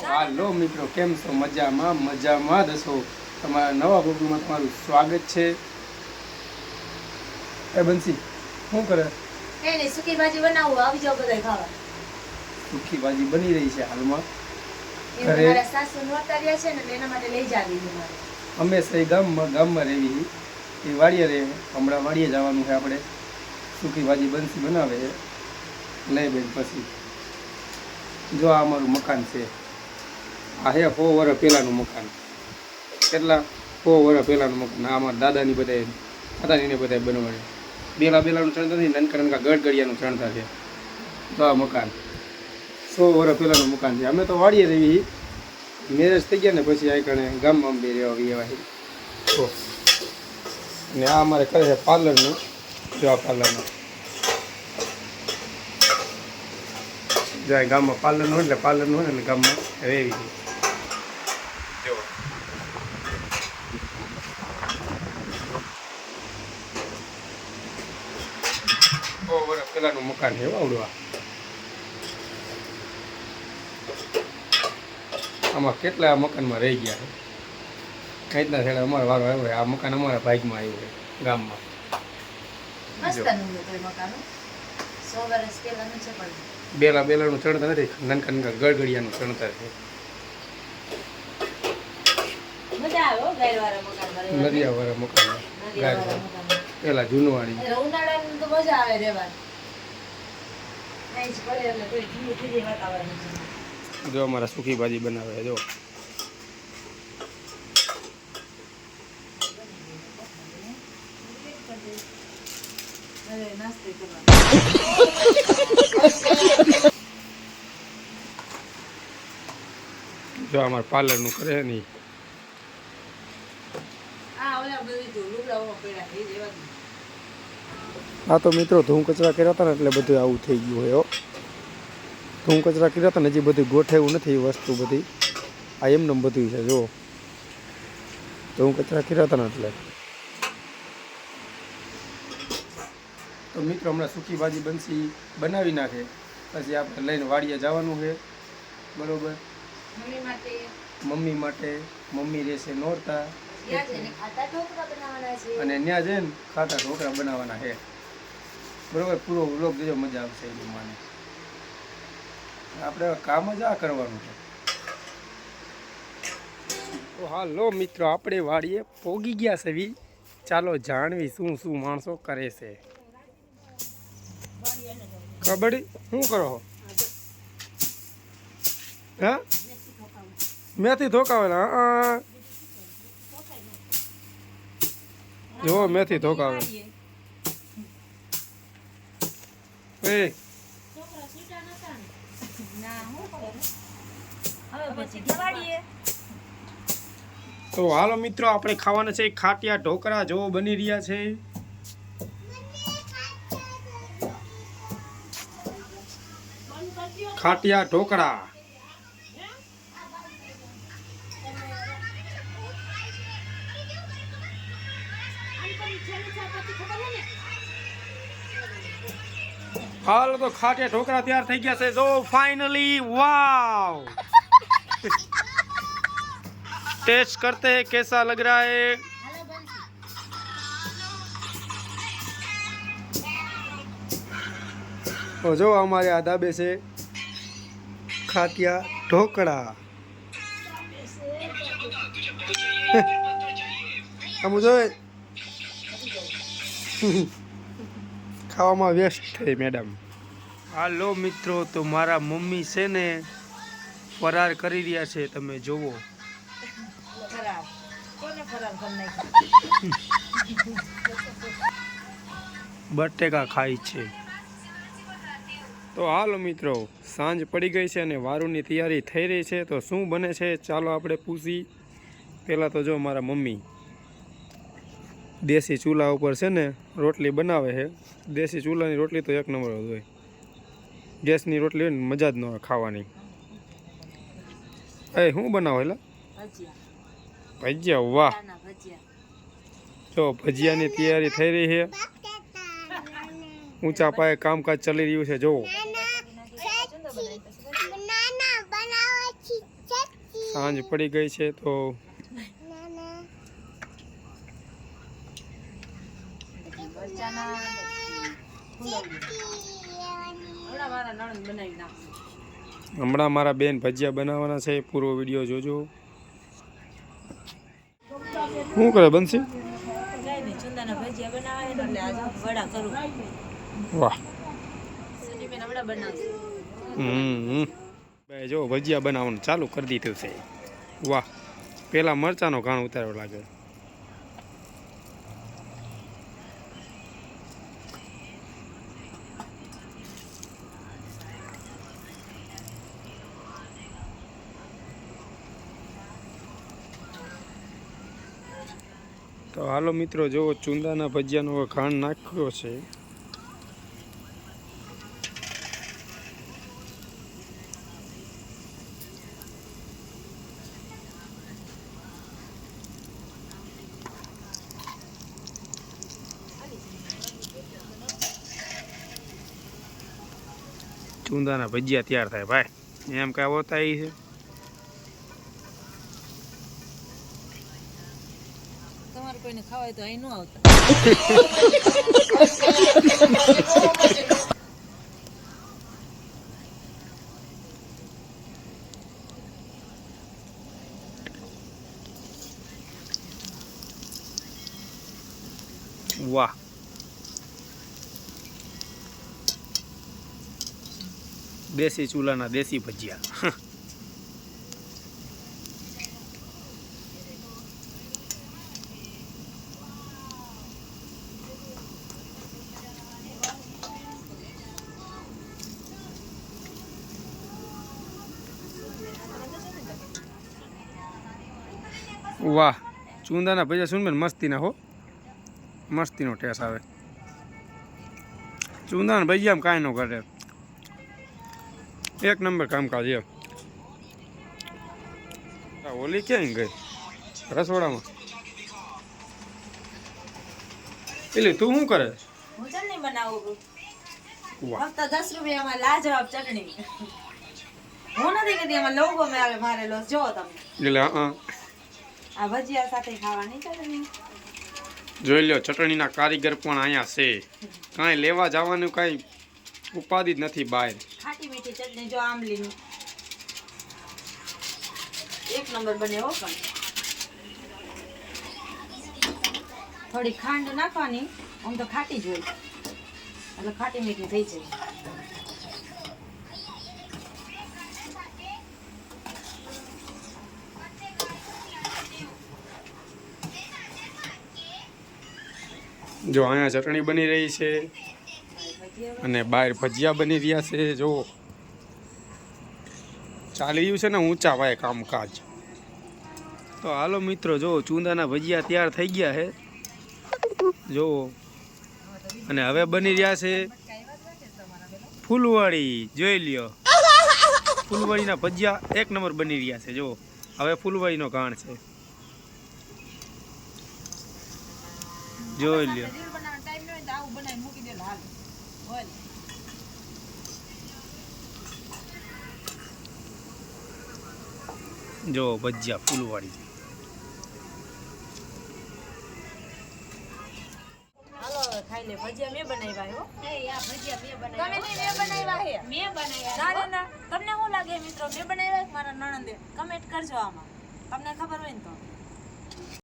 હાલો મિત્રો, કેમ છો? મજામાં દસો. તમારા નવા બ્લોગમાં તમારું સ્વાગત છે. એ બંસી શું કરે? સુકી ભાજી બનાવું, આવી જાવ બધા ખાવા. સુકી ભાજી બની રહી છે હાલમાં. મારા સાસુ નોતા રહ્યા છે ને એના માટે લઈ જાવી છે મારે. અમે સહી ગામમાં રહેવી એ વાડીએ રહે. હમણાં વાડીએ જવાનું છે આપણે. સુકી ભાજી બંસી બનાવે છે લઈ બેન. પછી જો આ અમારું મકાન છે. આ હે 100 વર્ષ પહેલાંનું મકાન. કેટલા 100 વર્ષ પહેલાંનું મકાન. આ અમારા દાદાની બધા દાદાનીને બધા બનાવે. બેલાનું ચણતર નથી, નાનકા ગડગડિયાનું ચણતર છે. તો આ મકાન 100 વર્ષ પહેલાંનું મકાન છે. અમે તો વાડીએ રહેવી. મેરેજ થઈ ગયા ને પછી આ કણે ગામમાં બે રહેવા એવા. તો ને આ અમારે કરે છે પાર્લરનું. જો આ પાર્લરનું જાય ગામમાં પાર્લરનું હોય એટલે પાર્લરનું હોય ને ગામમાં રહેવી છે. જો વર્ષ પહેલાનું મકાન છે આવડવા. આમાં કેટલા મકાનમાં રહી ગયા છે. કઈના છેડે અમારો વારો આવ્યો. આ મકાન અમારા ભાગમાં આવ્યું છે ગામમાં. બેલાનું ચણતર નથી, નાનકા ગડગડિયાનું ચણતર છે. નદિયાવાળા મકાન પેલા જૂનવાડી. જો અમારા સુકી ભાજી બનાવે. જો જો અમારે પાર્લર નું કરે નહીં. હા તો મિત્રો, ધૂમ કચરા કર્યા હતા ને એટલે બધું આવું થઈ ગયું હોય. ધૂમ કચરા કર્યા હતા ને હજી બધું ગોઠેવું નથી વસ્તુ બધી. આ એમને બધું છે. જો ધૂમ કચરા કર્યા હતા ને એટલે. તો મિત્રો, હમણાં સૂકી ભાજી બંસી બનાવી નાખે પછી આપણે લઈને વાડીએ જવાનું છે. બરોબર. મમ્મી માટે. મમ્મી રહેશે નોરતા અને ત્યાં જઈને ખાટા ઢોકળા બનાવવાના છે. બરોબર. પૂરો વ્લોગ જોજો, મજા આવશે એ મને. આપણે કામ જ આ કરવાનું છે. તો હાલો મિત્રો, આપણે વાડીએ પોગી ગયા છે. ચાલો જાણવી શું શું માણસો કરે છે. કબડ્ડી શું કરો? હા, મેથી ધોકાવેલા. જો મેથી ધોકાવે. તો હાલો મિત્રો, આપણે ખાવાના છે ખાટિયા ઢોકળા. જો બની રહ્યા છે. ખાટિયા ઢોકળા. હાલ તો ખાટિયા ઢોકળા તૈયાર થઈ ગયા છે. જો फाइनली वाव. टेस्ट करते हैं कैसा लग रहा है. तो जो हमारे आदाबे से खाटिया ढोकड़ा. हम जो ખાવામાં વ્યસ્ત થઈ મેડમ. હાલો મિત્રો, તો મારા મમ્મી છે ને ફરાર કરી રહ્યા છે. તમે જોવો. બટેકા ખાય છે. તો હાલો મિત્રો, સાંજ પડી ગઈ છે અને વારુની તૈયારી થઈ રહી છે. તો શું બને છે ચાલો આપણે પૂછી. પહેલાં તો જો મારા મમ્મી દેશી ચૂલા ઉપર છે ને રોટલી બનાવે છે. દેશી ચૂલાની રોટલી તો એક નંબર હોય. ગેસની રોટલી હોય ને મજા જ ન હોય ખાવાની. એ શું બનાવો? એટલે ભજીયા. વાહ. જો ભજીયાની તૈયારી થઈ રહી છે. ઊંચા પાયે કામકાજ ચાલી રહ્યું છે. જો બનાવી પછી કરીએ. બનાના બનાવવા છે ચટણી સાંજ પડી ગઈ છે તો નાના મરચાના હમણાં મારા નણંદ બનાવી નાખશે. હમણાં મારા બેન ભજીયા બનાવવાના છે, પૂરો વિડીયો જોજો. શું કરે બનશી? કઈ નહીં, ચુંદાના ભજીયા બનાવે ને એટલે આજે વડા કરું. વાહ. સની બેન વડા બનાવશે. બે જો ભજીયા બનાવવાનું ચાલુ કરી દીધું છે. વાહ, પેલા મરચાનો ઘાણ ઉતાર્યો લાગે. તો હાલો મિત્રો, જો ચુંદાના ભજીયાનો ઘાણ નાખ્યો છે. ચુંદાના ભજીયા તૈયાર થાય ભાઈ, એમ કઈ હોતા છે. તમારે કોઈને ખાવાય તો અહીં ન આવતા. વાહ, દેશી ચૂલાના દેશી ભજીયા. વાહ, ચૂંદાના ભજીયા સુન બેન મસ્તીના હો, મસ્તીનો ટેસ્ટ આવે. ચૂંદાના ભજીયામાં કાંઈ ન કરે, એક નંબર કામકાજ એમ. ઓલી ક્યાં ગઈ રસોડામાં? એટલે તું શું કરે? હું ચટણી બનાવું. વાહ, ફક્ત 10 રૂપિયામાં લાજવાબ ચટણી. હું નથી કહેતી એમાં લોગો મે આવે મારેલો, જો તમે એટલે આ ભજીયા સાથે ખાવાની ચટણી. જોઈ લ્યો, ચટણીના કારીગર પણ અહીંયા છે. કાંઈ લેવા જવાનું કાંઈ ઉપાધિ જ નથી બહાર. ખાટી મીઠી ચટણી જો આંબલીની એક નંબર બને હો. પણ થોડી ખાંડ નાખવાની, આમ તો ખાટી જ હોય એટલે ખાટી મીઠી થઈ જાય. જો અહીંયા ચટણી બની રહી છે અને બહાર ભજીયા બની રહ્યા છે. જો ચાલી રહ્યું છે ને ઊંચા પાયે કામકાજ. તો હાલો મિત્રો, જો ચૂંદાના ભજીયા તૈયાર થઈ ગયા છે જો, અને હવે બની રહ્યા છે ફૂલવાળી. જોઈ લ્યો, ફૂલવાળીના ભજીયા એક નંબર બની રહ્યા છે. જો હવે ફૂલવાળીનો ઘાણ છે, જોઈ લ્યો. જો ભજીયા ફૂલવાળી. હાલો હવે ખાઈ લે. ભજીયા મેં બનાવ્યા હો. આ ભજીયા મેં તમે નહીં, મેં બનાવ્યા હે. મેં બનાવ્યા ના ના ના, તમને શું લાગે મિત્રો મેં બનાવ્યા કે મારા નણંદે? કમેન્ટ કરજો આમાં, તમને ખબર હોય ને તો.